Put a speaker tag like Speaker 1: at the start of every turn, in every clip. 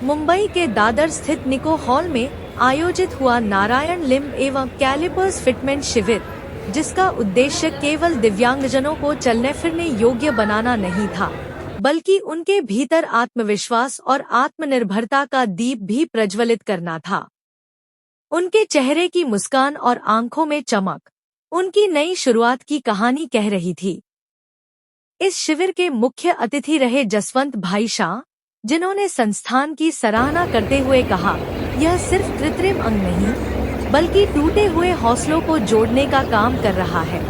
Speaker 1: मुंबई के दादर स्थित निको हॉल में आयोजित हुआ नारायण लिम्ब एवं कैलिपर्स फिटमेंट शिविर, जिसका उद्देश्य केवल दिव्यांगजनों को चलने फिरने योग्य बनाना नहीं था, बल्कि उनके भीतर आत्मविश्वास और आत्मनिर्भरता का दीप भी प्रज्वलित करना था। उनके चेहरे की मुस्कान और आंखों में चमक उनकी नई शुरुआत की कहानी कह रही थी। इस शिविर के मुख्य अतिथि रहे जसवंत भाई शाह, जिन्होंने संस्थान की सराहना करते हुए कहा, यह सिर्फ कृत्रिम अंग नहीं, बल्कि टूटे हुए हौसलों को जोड़ने का काम कर रहा है।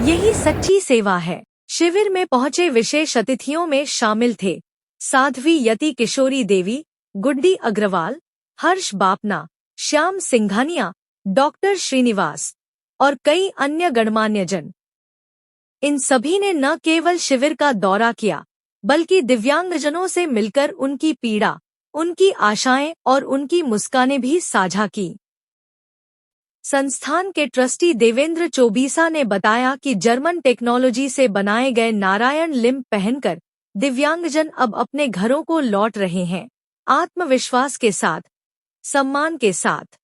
Speaker 1: यही सच्ची सेवा है। शिविर में पहुंचे विशेष अतिथियों में शामिल थे साध्वी यति किशोरी देवी, गुड्डी अग्रवाल, हर्ष बापना, श्याम सिंघानिया, डॉक्टर श्रीनिवास और कई अन्य गणमान्य जन। इन सभी ने न केवल शिविर का दौरा किया, बल्कि दिव्यांगजनों से मिलकर उनकी पीड़ा, उनकी आशाएं और उनकी मुस्कानें भी साझा की। संस्थान के ट्रस्टी देवेंद्र चौबीसा ने बताया कि जर्मन टेक्नोलॉजी से बनाए गए नारायण लिम्ब पहनकर दिव्यांगजन अब अपने घरों को लौट रहे हैं, आत्मविश्वास के साथ, सम्मान के साथ।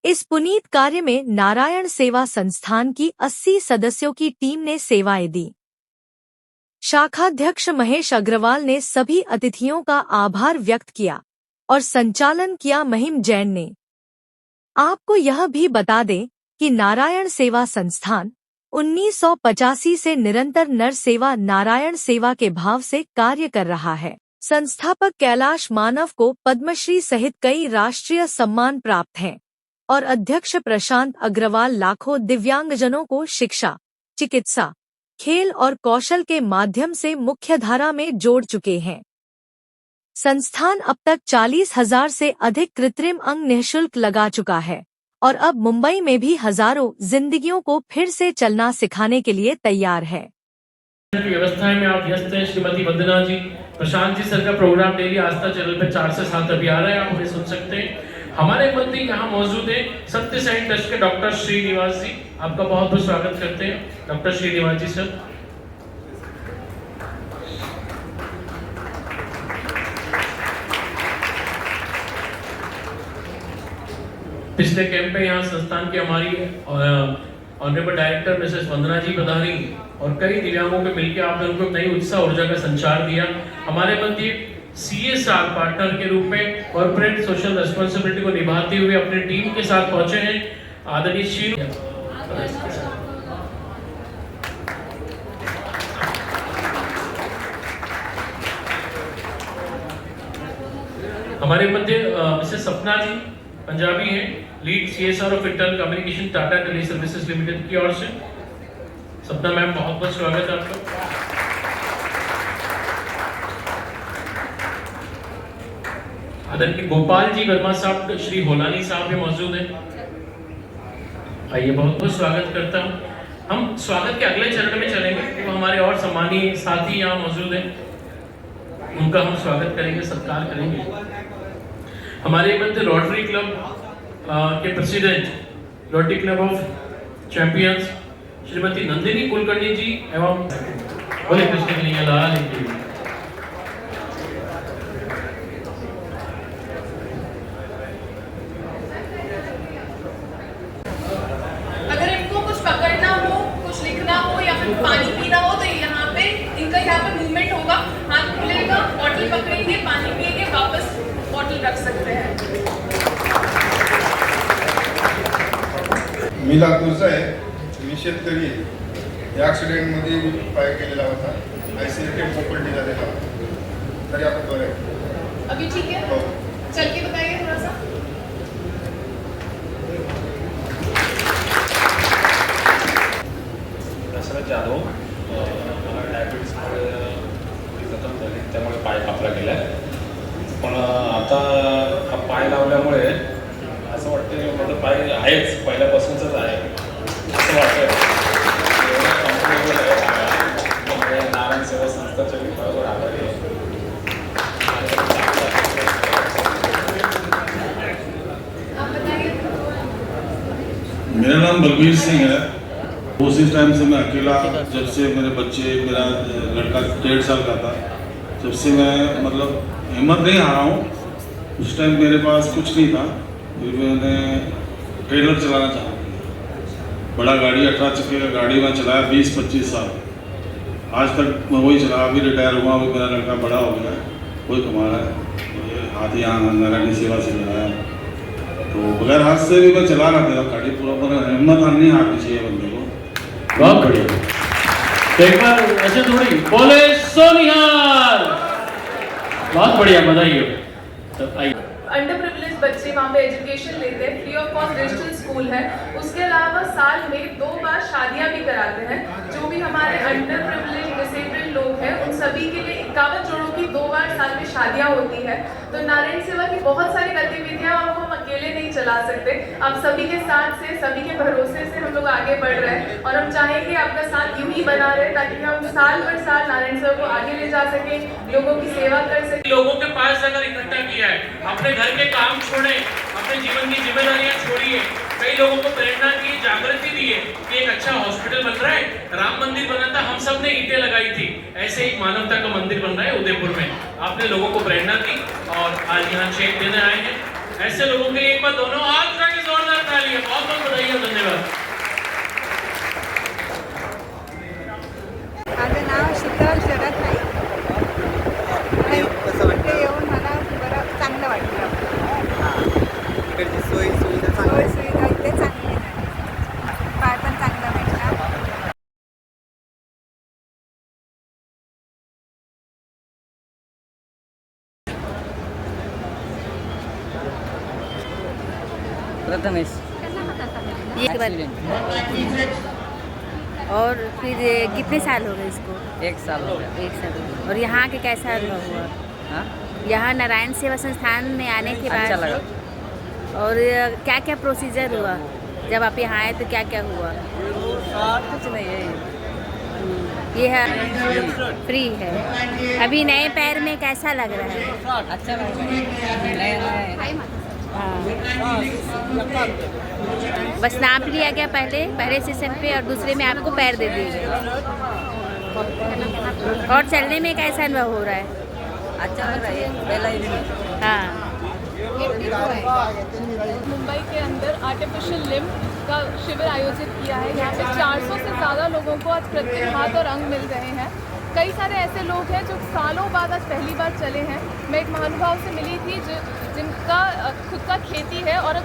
Speaker 1: इस पुनीत कार्य में नारायण सेवा संस्थान की 80 सदस्यों की टीम ने सेवाएं दी। शाखाध्यक्ष महेश अग्रवाल ने सभी अतिथियों का आभार व्यक्त किया और संचालन किया महिम जैन ने। आपको यह भी बता दें कि नारायण सेवा संस्थान 1985 से निरंतर नर सेवा नारायण सेवा के भाव से कार्य कर रहा है। संस्थापक कैलाश मानव को पद्मश्री सहित कई राष्ट्रीय सम्मान प्राप्त हैं और अध्यक्ष प्रशांत अग्रवाल लाखों दिव्यांगजनों को शिक्षा, चिकित्सा, खेल और कौशल के माध्यम से मुख्यधारा में जोड़ चुके हैं। संस्थान अब तक 40,000 से अधिक कृत्रिम अंग निःशुल्क लगा चुका है और अब मुंबई में भी हजारों जिंदगियों को फिर से चलना सिखाने के लिए तैयार है।
Speaker 2: व्यवस्थाएं में आप व्यस्त हैं श्रीमती वंदना जी। प्रशांत जी सर का प्रोग्राम डेली आस्था चैनल पर 4 से 7 अभी आ रहा है, आप उन्हें सुन सकते हैं। हमारे मंत्री यहाँ मौजूद हैं सत्य साई ट्रस्ट के डॉक्टर श्रीनिवास जी, आपका बहुत बहुत स्वागत करते हैं डॉक्टर श्रीनिवास जी सर। पिछले कैंप में यहाँ संस्थान की हमारी ऑनरेबल डायरेक्टर मिसेस वंदना जी पधारी और कई दिव्यांगों के मिलकर आपने उनको नई उत्साह ऊर्जा का संचार दिया। हमारे मंत्री CSR पार्टनर के रूप में कॉर्पोरेट सोशल रेस्पॉन्सिबिलिटी को निभाते हुए अपने टीम के साथ पहुंचे हैं आदरणीय श्री। हमारे मंत्री मिसेस सपना जी पंजाबी हैं, lead CSR of internal communication Tata tele services limited की ओर से। सपना मैम बहुत बहुत स्वागत है आपका। आदरणीय गोपाल जी वर्मा साहब, श्री होलानी साहब भी मौजूद हैं, आइए बहुत बहुत स्वागत करता हूँ। हम स्वागत के अगले चरण में चलेंगे, तो हमारे और सम्मानीय साथी यहाँ मौजूद हैं, उनका हम स्वागत करेंगे, सत्कार करेंगे। हमारे मंत्री रोटरी क्लब के president, Rotary Club of Champions Shrimati Nandini Kulkarni ji एवं बोले कृष्ण कन्हैया लाल की।
Speaker 3: अगर इनको कुछ पकड़ना हो, कुछ लिखना हो या फिर पानी पीना हो तो यहाँ पे इनका यहाँ पे मूवमेंट होगा, हाथ खुलेगा, बॉटल पकड़ेंगे, पानी पिएंगे, वापस बॉटल रख सकते हैं।
Speaker 4: मी लातूरचा आहे, मी शेतकरी आहे। या ॲक्सिडेंटमध्ये पाय केलेला होता, ICU टेम्पो पलटी झालेला होता, तरी आता बरं आहे।
Speaker 3: अभी ठीक है?
Speaker 4: हो।
Speaker 3: चल के बताइए थोड़ा सा।
Speaker 5: दशरथ जाधव, मला डायबिटीसमुळे जखम झाली, त्यामुळे पाय कापला गेला। पण आता हा पाय लावल्यामुळे असं वाटतं की माझा पाय आहेच, पहिल्यापासूनच आहे असं वाटतं। एवढं कम्फर्टेबल आहे त्यामुळे नारायण सेवा संस्थाच्या मी बरोबर आभारी आहे।
Speaker 6: मेरा नाम बलबीर सिंह है। उसी टाइम से मैं अकेला, जब से मेरे बच्चे, मेरा लड़का 1.5 साल का था, जब से मैं मतलब हिम्मत नहीं हारा हूँ। उस टाइम मेरे पास कुछ नहीं था, फिर मैंने ट्रेलर चलाना चाहा। बड़ा गाड़ी 18 चक्के का गाड़ी में चलाया 20-25 साल। आज तक मैं वही चला, अभी रिटायर हुआ, अभी मेरा लड़का बड़ा हो गया है, वही कमा रहा है। हाथ यहाँ नारायणी सेवा से लगाया, तो बगैर हाथ से भी मैं चला रहा था गाड़ी पूरा, पर हिम्मत नहीं हारनी चाहिए बंदे को।
Speaker 2: बहुत बढ़िया। तो एक बार ऐसे थोड़ी बोले सोनिहार, बहुत बढ़िया, बधाई हो। तो आइए,
Speaker 3: अंडर प्रिविलेज बच्चे वहाँ पे एजुकेशन लेते हैं, free of cost digital school है। उसके अलावा साल में 2 बार शादियाँ भी कराते हैं। जो भी हमारे अंडर प्रिविलेज डिसेबल्ड लोग हैं उन सभी के लिए 51 जोड़ों की 2 बार साल में शादियाँ होती है। तो नारायण सेवा की बहुत सारी गतिविधियाँ हम अकेले नहीं चला सकते। आप सभी के साथ से, सभी के भरोसे से हम लोग आगे बढ़ रहे हैं और हम चाहेंगे आपका साथ यूं ही बना रहे ताकि हम साल भर साल नारायण सेवा को आगे ले जा सकें, लोगों की सेवा कर सकें।
Speaker 2: लोगों के पास अगर इकट्ठा किया है, अपने घर के काम छोड़े, अपने जीवन की जिम्मेदारियां छोड़िए, कई लोगों को प्रेरणा दी, जागृति दी है कि एक अच्छा हॉस्पिटल बन रहा है, राम मंदिर बना था, हम सब ने ईंटें लगाई थी, ऐसे एक मानवता का मंदिर बन रहा है उदयपुर में। आपने लोगों को प्रेरणा दी और आज यहाँ चेक देने आए हैं। ऐसे लोगों के लिए एक बार दोनों हाथ उठा के जोरदार तालियां, बहुत बहुत बधाई और धन्यवाद।
Speaker 7: माझं नाव शीतल शरद नाईक. इथे येऊन मला बरं चांगलं वाटलं.
Speaker 8: इकडची सोयी सुविधा
Speaker 7: सोय सुविधा इथे चांगली आहे. पाय पण चांगला भेटला.
Speaker 8: प्रथमेश
Speaker 7: और फिर कितने साल हो गए इसको?
Speaker 8: 1 साल हो गया।
Speaker 7: 1 साल. और यहाँ के कैसा अनुभव हुआ?
Speaker 8: हाँ,
Speaker 7: यहाँ नारायण सेवा संस्थान में आने के
Speaker 8: अच्छा
Speaker 7: बाद
Speaker 8: लगा।
Speaker 7: और क्या क्या प्रोसीजर हुआ जब आप यहाँ आए तो क्या क्या हुआ?
Speaker 8: कुछ नहीं है,
Speaker 7: ये है फ्री है. अभी नए पैर में कैसा लग रहा है?
Speaker 8: अच्छा लगा।
Speaker 7: बस नाप लिया गया पहले सेशन पे और दूसरे में आपको पैर दे दिए गए. और चलने में कैसा अनुभव हो रहा है?
Speaker 8: अच्छा लग रहा है, पहला ही दिन।
Speaker 7: हाँ.
Speaker 3: मुंबई के अंदर आर्टिफिशियल लिम्ब का शिविर आयोजित किया है। यहाँ पे 400 से ज़्यादा लोगों को आज कृत्रिम हाथ और अंग मिल रहे हैं। कई सारे ऐसे लोग हैं जो सालों बाद आज पहली बार चले हैं। मैं एक महानुभाव से मिली थी जिनका खुद का खेती है और अब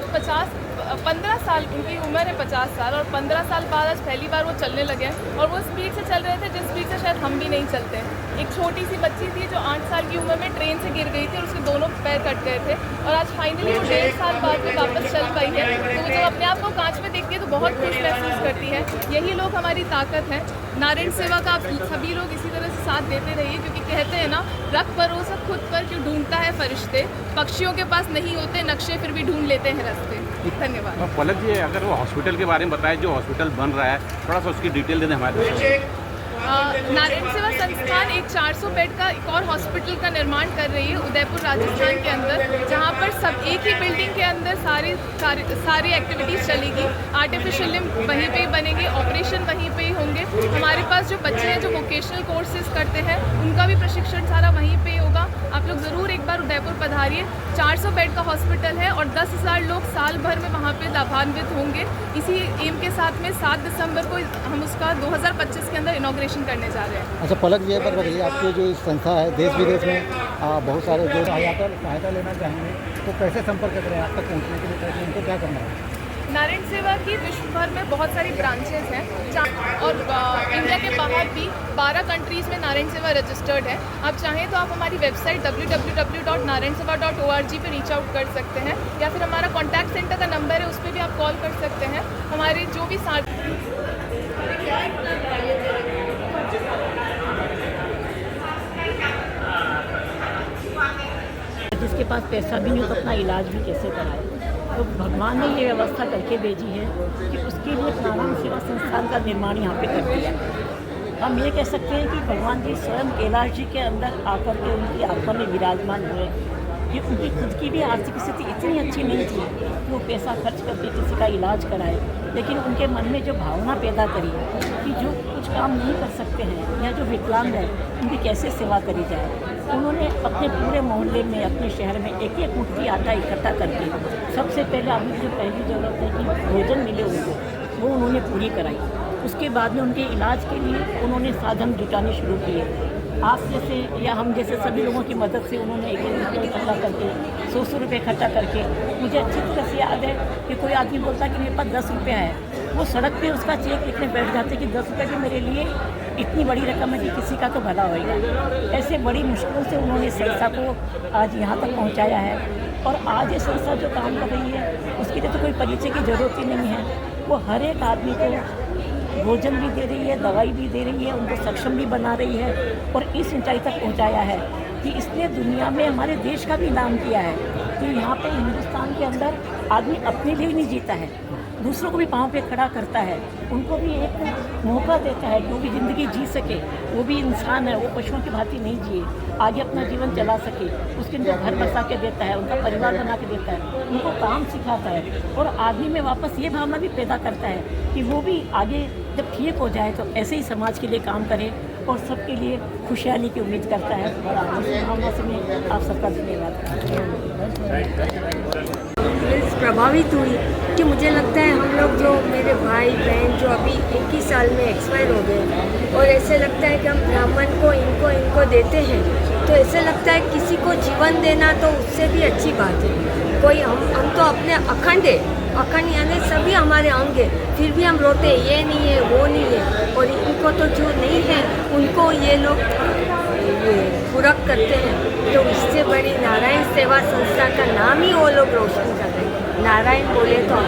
Speaker 3: 15 साल उनकी उम्र है, 50 साल, और 15 साल बाद आज पहली बार वो चलने लगे हैं और वो स्पीड से चल रहे थे जिस स्पीड से शायद हम भी नहीं चलते। एक छोटी सी बच्ची थी जो 8 साल की उम्र में ट्रेन से गिर गई थी और उसके दोनों पैर कट गए थे और आज फाइनली वो 1.5 साल बाद में वापस चल पाई है। तो वो जब अपने आप को कांच में देखती है तो बहुत खुश महसूस करती है। यही लोग हमारी ताकत है। नारायण सेवा का आप सभी लोग इसी तरह से साथ देते रहिए, क्योंकि कहते हैं ना, रख भरोसा खुद पर क्यों ढूंढता है फरिश्ते, पक्षियों के पास नहीं होते नक्शे फिर भी ढूंढ लेते हैं रास्ते। धन्यवाद।
Speaker 9: पलक जी, अगर वो हॉस्पिटल के बारे में बताएं, जो हॉस्पिटल बन रहा है, थोड़ा सा उसकी डिटेल दे दें हमारे दर्शकों को।
Speaker 3: नारायण सेवा संस्थान एक 400 बेड का एक और हॉस्पिटल का निर्माण कर रही है उदयपुर राजस्थान के अंदर, जहां पर सब एक ही बिल्डिंग के अंदर सारी एक्टिविटीज़ चलेगी। आर्टिफिशियल लिम्ब वहीं पे ही बनेंगे, ऑपरेशन वहीं पे ही होंगे। हमारे पास जो बच्चे हैं जो वोकेशनल कोर्सेज करते हैं उनका भी प्रशिक्षण सारा वहीं पे ही होगा। आप लोग ज़रूर एक बार उदयपुर पधारिए। 400 बेड का हॉस्पिटल है और 10,000 लोग साल भर में वहाँ पे लाभान्वित होंगे। इसी एम के साथ में 7 दिसंबर को हम उसका 2025 के अंदर इनॉग्रेशन करने जा रहे हैं।
Speaker 10: अच्छा पलक जी, पर बताइए, आपकी जो संस्था है देश विदेश में बहुत सारे जो सहायता लेना चाहेंगे तो कैसे संपर्क करें आप तक पहुँचने के लिए, उनको क्या करना है?
Speaker 3: नारायण सेवा की विश्व भर में बहुत सारी ब्रांचेस हैं और इंडिया के बाहर भी 12 कंट्रीज़ में नारायण सेवा रजिस्टर्ड है। आप चाहें तो आप हमारी वेबसाइट www.narayanseva.org पे रीच आउट कर सकते हैं या फिर हमारा कॉन्टैक्ट सेंटर का नंबर है, उस पर भी आप कॉल कर सकते हैं। हमारे जो भी
Speaker 11: जिसके पास पैसा भी नहीं हो तो अपना इलाज भी कैसे कराए। तो भगवान ने ये व्यवस्था करके भेजी है कि उसके लिए नारायण सेवा संस्थान का निर्माण यहाँ पे कर दिया। हम ये कह सकते हैं कि भगवान जी स्वयं कैलाश जी के अंदर आकर के उनकी आत्मा में विराजमान हुए कि उनकी खुद की भी आर्थिक स्थिति इतनी अच्छी नहीं थी कि वो पैसा खर्च करके किसी का इलाज कराए, लेकिन उनके मन में जो भावना पैदा करी कि जो कुछ काम नहीं कर सकते हैं या जो विकलांग हैं उनकी कैसे सेवा करी जाए। उन्होंने अपने पूरे मोहल्ले में, अपने शहर में एक एक मुट्ठी आटा इकट्ठा करके सबसे पहले अभी जो पहली ज़रूरत है कि भोजन मिले उनको, वो उन्होंने पूरी कराई। उसके बाद में उनके इलाज के लिए उन्होंने साधन जुटाने शुरू किए। आप जैसे या हम जैसे सभी लोगों की मदद से उन्होंने एक रुपये इकट्ठा करके 100 रुपये इकट्ठा करके, मुझे अच्छी तरह से याद है कि कोई आदमी बोलता है कि मेरे पास 10 रुपये है, वो सड़क पे उसका चेक लिखने बैठ जाते कि 10 रुपये भी मेरे लिए इतनी बड़ी रकम है कि किसी का तो भला होगा। ऐसे बड़ी मुश्किलों से उन्होंने संस्था को आज यहाँ तक पहुँचाया है। और आज ये संस्था जो काम कर रही है उसके लिए तो कोई परिचय की ज़रूरत ही नहीं है। वो हर एक आदमी को भोजन भी दे रही है, दवाई भी दे रही है, उनको सक्षम भी बना रही है और इस ऊंचाई तक पहुंचाया है कि इसने दुनिया में हमारे देश का भी नाम किया है कि यहाँ पे हिंदुस्तान के अंदर आदमी अपने लिए नहीं जीता है, दूसरों को भी पाँव पे खड़ा करता है, उनको भी एक मौका देता है कि वो भी ज़िंदगी जी सके। वो भी इंसान है, वो पशुओं की भांति नहीं जिए, आगे अपना जीवन चला सके। उसके उनको घर बसा के देता है, उनका परिवार बना के देता है, उनको काम सिखाता है और आदमी में वापस ये भावना भी पैदा करता है कि वो भी आगे जब ठीक हो जाए तो ऐसे ही समाज के लिए काम करे और सबके लिए खुशहाली की उम्मीद करता है। और इस भावना से मैं आप सबका धन्यवाद
Speaker 12: प्रभावित हुई कि मुझे लगता है हम लोग जो मेरे भाई बहन जो अभी 21 साल में एक्सपायर हो गए और ऐसे लगता है कि हम ब्राह्मण को इनको देते हैं तो ऐसे लगता है किसी को जीवन देना तो उससे भी अच्छी बात है। कोई हम तो अपने अखंड यानी सभी हमारे अंग है, फिर भी हम रोते ये नहीं है वो नहीं है। और इनको तो जो नहीं है उनको ये लोग पूरक करते हैं। तो इससे बड़ी नारायण सेवा संस्था का नाम ही वो लोग रोशन कर रहे हैं। नारायण बोले तो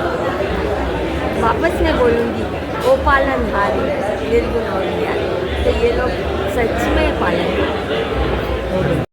Speaker 12: वापस मैं बोलूँगी वो पालनहार निर्गुण और ज्ञानी, तो ये लोग सच में पालन